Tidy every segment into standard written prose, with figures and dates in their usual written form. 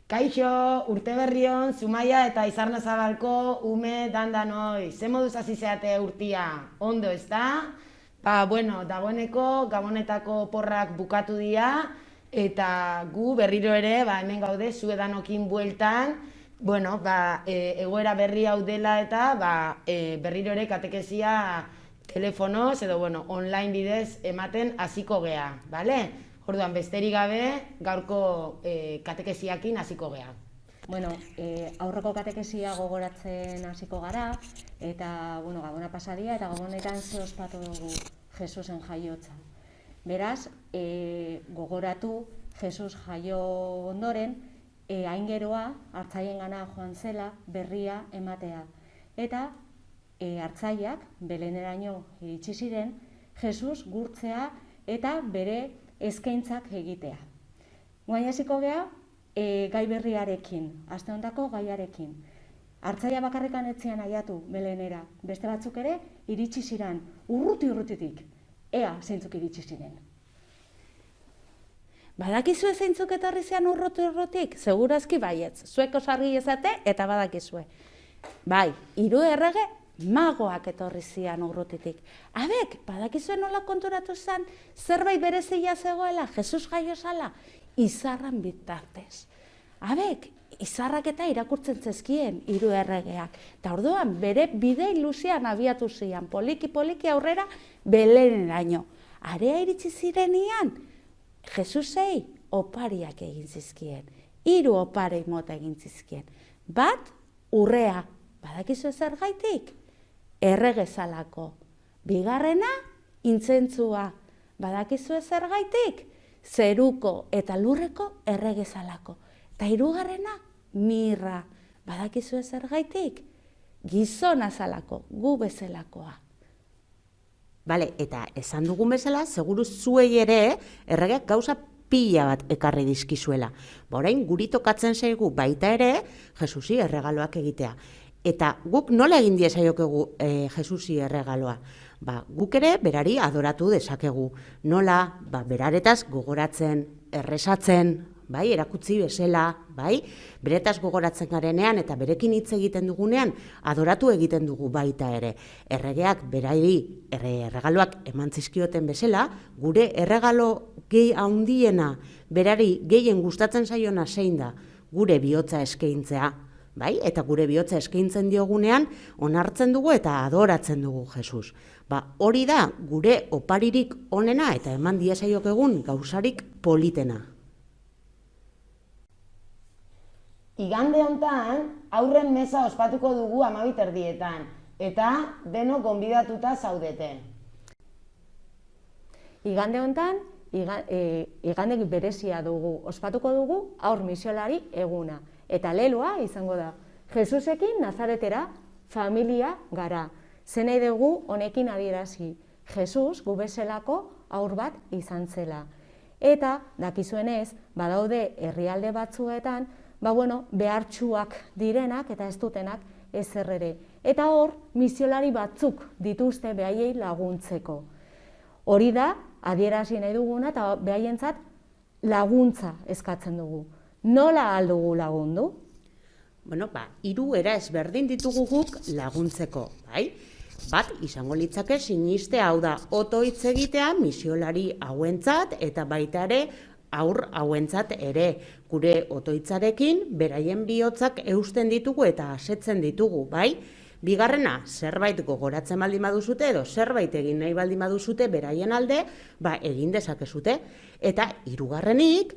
Kaixo, urte berrion, Zumaia eta Izarna Zabalko ume dandanoi. Ze moduz hasi zeate urtia? Ondo, ez da? Dagoeneko Gabonetako porrak bukatu dira eta gu berriro ere, hemen gaude, zu edanokin bueltan, egoera berri hau dela eta berriro ere katekesia telefonoz edo online bidez ematen hasiko gea, bale? Orduan, besterik gabe, gaurko katekesiakin hasiko gea. Aurreko katekesia gogoratzen hasiko gara, eta, Gabona pasadia, eta Gabonetan ze ospatu dugu Jesusen jaiotza. Beraz, gogoratu Jesus jaio ondoren, aingeroa hartzaiengana joan zela berria ematea. Eta hartzaiak, Beleneraino iritsi ziren, Jesus gurtzea eta bere eskaintzak egitea. Guain hasiko gea, gai berriarekin, aste honetako gaiarekin. Hartzaia bakarrekan etzian aiatu Belenera, beste batzuk ere iritsi ziren urrutitik. Ea zeintzuk iritsi ziren. Badakizue zeintzuk etorri zian urrutik? Segurazki baietz. Zuek osargi ezate eta badakizue. Bai, 3 errege magoak etorri zian urrutitik. Abek, badakizue nola konturatu zen zerbait berezia zegoela, Jesus jaio zala, izarran bitartez. Abek, izarrak eta irakurtzen zezkien 3 erregeak. Eta orduan, bere bide luzean abiatu zian, poliki aurrera Beleneraino. Area iritsi zirenian, Jesusei opariak egin zizkien. 3 opare mota egin zizkien. Bat, urrea. Badakizue zergaitik? Erregezalako. Bigarrena, intzentzua. Badakizue zergaitik? Zeruko eta lurreko erregezalako. Eta 3. mirra. Badakizue zergaitik? Gizona zalako, gu bezalakoa. Bale, eta esan dugun bezala, seguru zuei ere erregeak gauza pila bat ekarri dizkizuela. Orain guri tokatzen zaigu baita ere Jesusi erregaloak egitea. Eta guk nola egin diezaiokegu Jesusi erregaloa? Guk ere berari adoratu dezakegu. Nola, beraretaz gogoratzen, erresatzen, erakutsi bezala, beretaz gogoratzen garenean eta berekin hitz egiten dugunean adoratu egiten dugu baita ere. Erregeak berari erregaloak eman zizkioten bezala, gure erregalo gehi handiena berari gehien gustatzen zaiona zein da gure bihotza eskaintzea. Eta gure bihotza eskaintzen diogunean onartzen dugu eta adoratzen dugu Jesus. Hori da gure oparirik onena eta eman diezaiokegun gauzarik politena. Igande hontan aurren mesa ospatuko dugu 12:00 eta denok gonbidatuta zaudete. Igande hontan, igandek berezia dugu, ospatuko dugu aur misiolari eguna. Eta leloa izango da, Jesusekin Nazaretera familia gara. Zenei dugu honekin adierazi, Jesus gu bezalako aur bat izan zela. Eta, dakizuenez, badaude herrialde batzuetan, behartsuak direnak eta ez dutenak ezer ere. Eta hor, misiolari batzuk dituzte behaiei laguntzeko. Hori da, adierazi nahi duguna eta behaientzat laguntza eskatzen dugu. Nola aldugu lagundu? 3 era ezberdin ditugu guk laguntzeko, Bat, izango litzake siniste hau da, oto hitz egitea misiolari hauentzat eta baita ere aur hauentzat ere. Gure otoitzarekin beraien bihotzak eusten ditugu eta asetzen ditugu, Bigarrena, zerbait gogoratzen baldin baduzute edo zerbait egin nahi baldin baduzute beraien alde, egin dezakezute. Eta 3.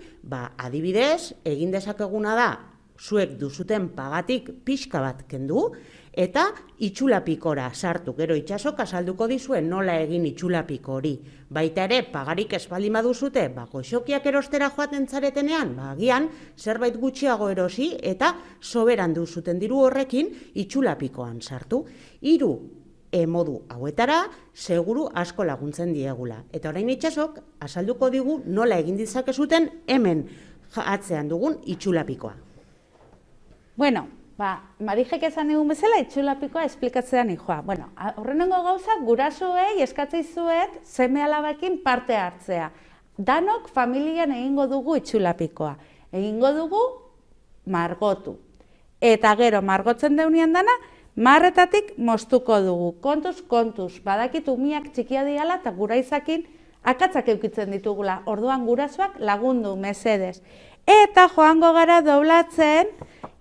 Adibidez, egin dezakeguna da, zuek duzuten pagatik pixka bat kendu, eta itxulapikora sartu. Gero itxasok azalduko dizuen nola egin itxulapiko hori. Baita ere, pagarik ez baldin baduzute, goxokiak erostera joaten zaretenean, agian zerbait gutxiago erosi eta soberan duzuten diru horrekin itxulapikoan sartu. 3 modu hauetara, seguru asko laguntzen diegula. Eta orain itxasok azalduko digu nola egin ditzakezuten hemen atzean dugun itxulapikoa. Marijek esan egun bezala itxulapikoa esplikatzean nijoa. Horrenengo gauza gurasoei eskatzeizuet seme alabekin parte hartzea. Danok familian egingo dugu itxulapikoa. Egingo dugu margotu. Eta gero margotzen deunean dana, marretatik moztuko dugu. Kontuz, badakit umiak txikia diala eta guraizakin akatzak eukitzen ditugula. Orduan gurasoak lagundu, mesedez. Eta joango gara doblatzen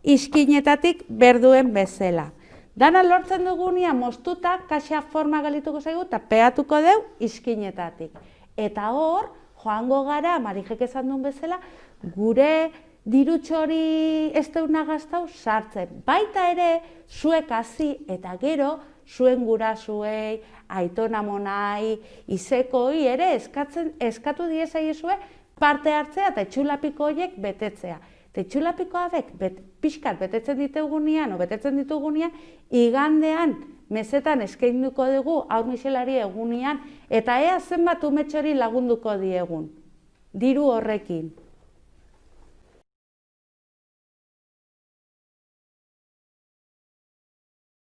iskinetatik berduen bezala. Dana lortzen dugunia moztuta, kaxa forma galituko zaigu eta peatuko deu iskinetatik. Eta hor, joango gara, Marijek esan duen bezala, gure dirutxori ez deuna gaztau sartzen. Baita ere, zuek hasi eta gero, zuen gurasoei, aitona monai, izekoi ere eskatu diezaiezue parte hartzea eta etxulapiko horiek betetzea. Etxulapiko hauek pixkat betetzen ditugunean, igandean mesetan eskainduko dugu haur miselari egunean, eta ea zenbat umetxori lagunduko diegun. Diru horrekin.